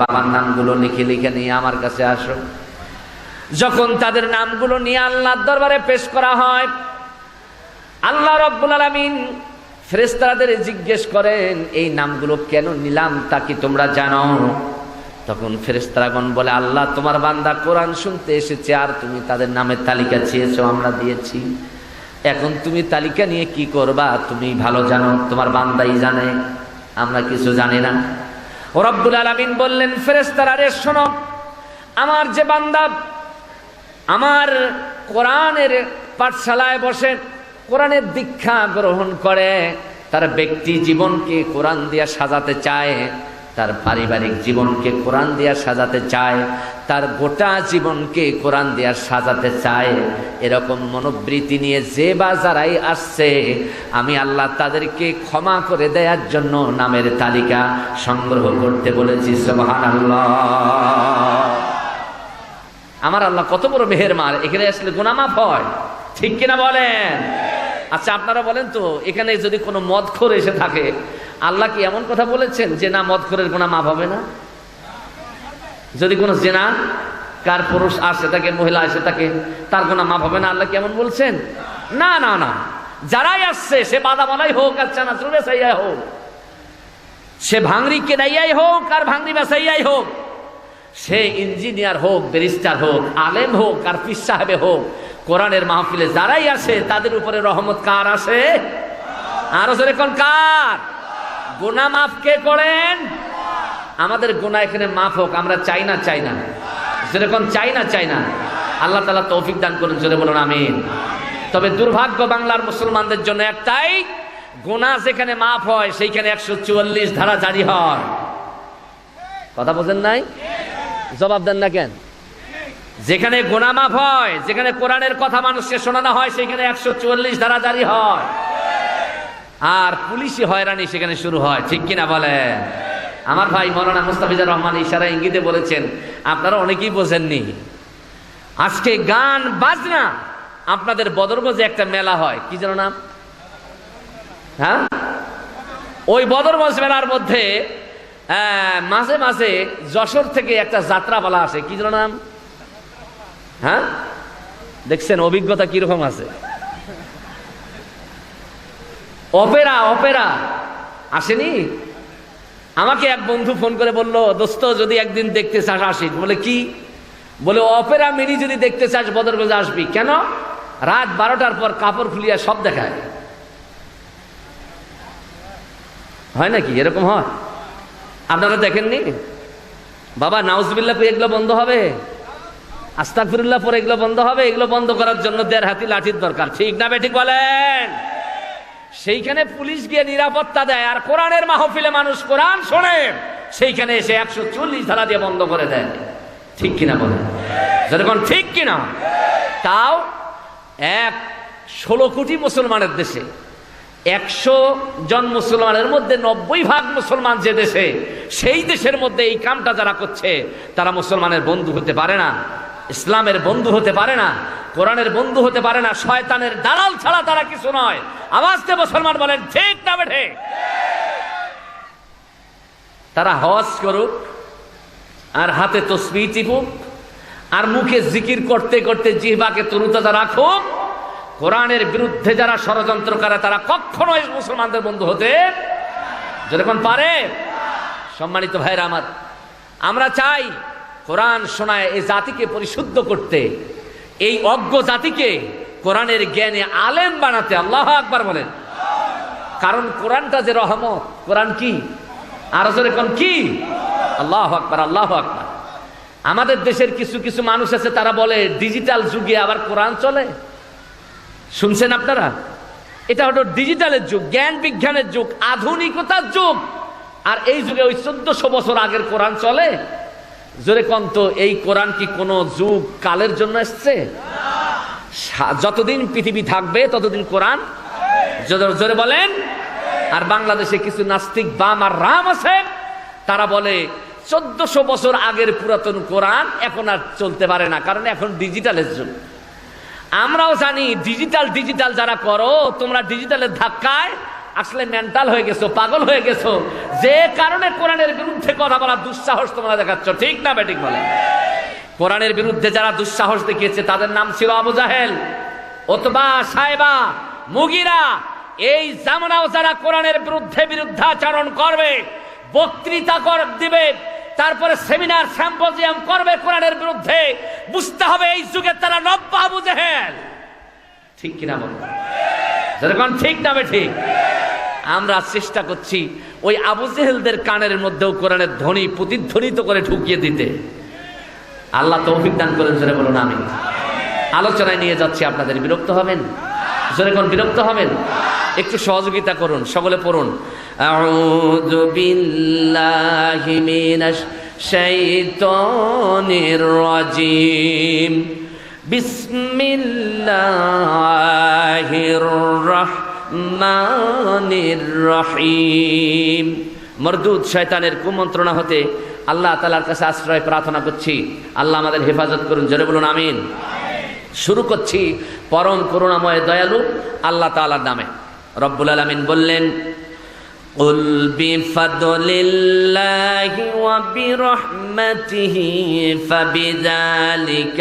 বাবার নামগুলো লিখে লিখে নিয়ে আমার কাছে আসো। যখন তাদের নামগুলো নিয়ে আল্লাহর দরবারে পেশ করা হয়, আল্লাহ রাব্বুল আলামিন ফেরেশতাদের জিজ্ঞেস করেন, এই নামগুলো কেন নিলাম তা কি তোমরা জানো? তখন ফেরেশতাগণ বলে, আল্লাহ তোমার বান্দা কোরআন শুনতে এসেছে আর তুমি তাদের নামের তালিকা চেয়েছো, আমরা দিয়েছি। এখন তুমি তালিকা নিয়ে কি করবা তুমি ভালো জানো, তোমার বান্দাই জানে, আমরা কিছু জানি না। রব্বুল আলামিন বললেন, ফেরেশতারা রে শোনো, আমার যে বান্দা আমার কোরআনের পাঠশালায় বসে কোরআনের দীক্ষা গ্রহণ করে, তার ব্যক্তি জীবনকে কোরআন দিয়া সাজাতে চায়, তার পারিবারিক জীবনকে কোরআন দিয়া সাজাতে চায়, তার গোটা জীবনকে কোরআন দিয়া সাজাতে চায়, এরকম মনোবৃত্তি নিয়ে যে বা যারাই আসছে, আমি আল্লাহ তাদেরকে ক্ষমা করে দেওয়ার জন্য নামের তালিকা সংগ্রহ করতে বলেছি। সুবহানাল্লাহ। আমার আল্লাহ কত বড় মেহেরবান, এখানে আসলে গুনাহ মাফ হয়, ঠিক কিনা বলেন? আচ্ছা আপনারা বলেন তো, এখানে যদি কোনো মদখোর এসে থাকে, আল্লাহ কি এমন কথা বলেছেন যে না মদখোরের গুনাহ মাফ হবে না? যদি কোনো জিনাকার পুরুষ আসে থাকে, মহিলা আসে থাকে, তার গুনাহ মাফ হবে না, আল্লাহ কি এমন বলছেন? না না না, যারাই আসছে, সে বাদামালাই হোক আর চানাচুর বেচাইয়াই হোক, সে ভাঙড়ি কেনাইয়াই হোক আর ভাঙড়ি বেচাইয়াই হোক, সে ইঞ্জিনিয়ার হোক, ব্যারিস্টার হোক, আলেম হোক আর পীর সাহেব হোক, কোরআনের মাহফিলে যারাই আসে তাদের উপরে রহমত কার আসে? আরো জোরে কোন কার? গুনাহ মাফ কে করেন? আমাদের গুনাহ এখানে মাফ হোক, আমরা চাই না, চাই না, যেরকম চাই না, চাই না। আল্লাহ তাআলা তৌফিক দান করুন, জোরে বলুন আমিন। তবে দুর্ভাগ্য বাংলার মুসলমানদের জন্য একটাই, গুনাহ যেখানে মাফ হয় সেইখানে 144 ধারা জারি হয়। কথা বোঝেন নাই? জবাব দেন না কেন? যেখানে গুনাহ মাফ হয়, যেখানে কোরআনের কথা মানুষকে শোনানো হয়, সেখানে 144 ধারা জারি হয়, আর পুলিশি হয়রানি সেখানে শুরু হয়, ঠিক কিনা বলেন? আমার ভাই মাওলানা মুস্তাফিজুর রহমান ইশারা ইঙ্গিতে বলেছেন, আপনারা অনেকেই বোঝেননি, আজকে গান বাজনা, আপনাদের বদরগঞ্জে একটা মেলা হয়, কি যেন নাম? হ্যাঁ, ওই বদরগঞ্জ মেলার মধ্যে মাঝে মাঝে যশোর থেকে একটা যাত্রাপালা আসে, কি যেন নাম? হ্যাঁ, দেখছেন অভিজ্ঞতা কিরকম আছে? অপেরা, অপেরা আসেনি? আমাকে এক বন্ধু ফোন করে বলল, দোস্ত যদি একদিন দেখতে চাস আসিস। বলে কি? বলে অপেরা মিনি যদি দেখতে চাস বদরগঞ্জে আসবি। কেন? রাত 12টার পর কাপড় খুলিয়া সব দেখায়। হয় নাকি? এরকম হয়? আপনারা দেখেননি? বাবা নাউজুবিল্লাহ পরে এগুলো বন্ধ হবে, আস্তাগফিরুল্লাহ পরে এগুলো বন্ধ হবে। এগুলো বন্ধ করার জন্য 1.5 হাতি লাঠির দরকার, ঠিক না বেঠিক বলেন? সেইখানে পুলিশ গিয়ে নিরাপত্তা দেয়, আর কোরআনের মাহফিলে মানুষ কোরআন শোনে, সেইখানে এসে 144 ধারা দিয়ে বন্ধ করে দেয়, ঠিক কিনা বলেন? যেরকম ঠিক কিনা? তাও 16 কোটি মুসলমানের দেশে 100 জন মুসলমানের মধ্যে 90 ভাগ মুসলমান যে দেশে, সেই দেশের মধ্যে এই কামটা যারা করছে, তারা মুসলমানের বন্ধু হতে পারে না, ইসলামের বন্ধু হতে পারে না, কোরআনের বন্ধু হতে পারে না, শয়তানের দালাল ছাড়া তারা কিছু নয়। আওয়াজ দিয়ে মুসলমান বলেন, ঠিক না বেঠে? তারা হজ করুক, আর হাতে তসবিহ টিপুক, আর মুখে জিকির করতে করতে জিহ্বাকে তরুতাজা রাখুক, কোরআনের বিরুদ্ধে যারা ষড়যন্ত্র করে তারা কখনোই মুসলমানদের বন্ধু হতে যেরকম পারে। সম্মানিত ভাইরা আমার, আমরা চাই কোরআন শোনায় এই জাতিকে পরিশুদ্ধ করতে, এই অজ্ঞ জাতিকে কোরআনের জ্ঞানে আলেম বানাতে। আল্লাহু আকবার বলেন। কারণ কোরআনটা যে রহমত, কোরআন কি? আরো জোরে কোন কি? আল্লাহু আকবার, আল্লাহু আকবার। আমাদের দেশের কিছু কিছু মানুষ আছে, তারা বলে ডিজিটাল যুগে আবার কোরআন চলে। শুনছেন আপনারা? এটা হলো ডিজিটালের যুগ, জ্ঞান বিজ্ঞানের যুগ, আধুনিকতার যুগ, আর এই যুগে ওই 1400 বছর আগের কোরআন চলে। জোরে কোন তো, এই কোরআন কি কোনো যুগ কালের জন্য এসছে? যতদিন পৃথিবী থাকবে ততদিন কোরআন, জোরে বলেন। আর বাংলাদেশে কিছু নাস্তিক বাম আর রাম আছে, তারা বলে 1400 বছর আগের পুরাতন কোরআন এখন আর চলতে পারে না, কারণ এখন ডিজিটালের যুগ। আমরাও জানি ডিজিটাল ডিজিটাল যারা করো তোমরা, ডিজিটালের ধাক্কায় আসলে মেন্টাল হয়ে গেছো, পাগল হয়ে গেছো, যে কারণে কোরআনের বিরুদ্ধে কথা বলার দুঃসাহস তোমরা দেখাচ্ছ। ঠিক না বেঠিক বলে? কোরআনের বিরুদ্ধে যারা দুঃসাহস দেখিয়েছে তাদের নাম ছিল আবু জাহেল, উতবা, সাইবা, মুগিরা। এই জামানাও যারা কোরআনের বিরুদ্ধে বিরুদ্ধাচরণ করবে, বক্তৃতা দিবে, তারপরে সেমিনার সিম্পোজিয়াম করবে কোরআনের বিরুদ্ধে, বুঝতে হবে এই যুগে তারা নব্য আবু জাহেল। ঠিক কিনা বল? যেরকম ঠিক না ঠিক? আমরা চেষ্টা করছি ওই আবু জেহেলদের কানের মধ্যেও কোরআনের ধ্বনি প্রতিধ্বনিত করে ঢুকিয়ে দিতে। আল্লাহ তৌফিক দান করেন, জোরে বলুন আমিন। আলোচনায় নিয়ে যাচ্ছি, আপনাদের বিরক্ত হবেন? জোরে কোন বিরক্ত হবেন? একটু সহযোগিতা করুন, সকলে পড়ুন। আউযু বিল্লাহি মিনাশ শাইতানির রাজিম। বিসমিল্লাহির রাহমানির রহিম। মরদুদ শয়তানের কুমন্ত্রণা হতে আল্লাহ তাআলার কাছে আশ্রয় প্রার্থনা করছি। আল্লাহ আমাদের হেফাজত করুন, জোরে বলুন আমিন। শুরু করছি পরম করুণাময় দয়ালু আল্লাহ তাআলার নামে। রব্বুল আলামিন বললেন, কুল বিফাদলিল্লাহি ওয়া বিরহমাতিহি ফাবিযালিকা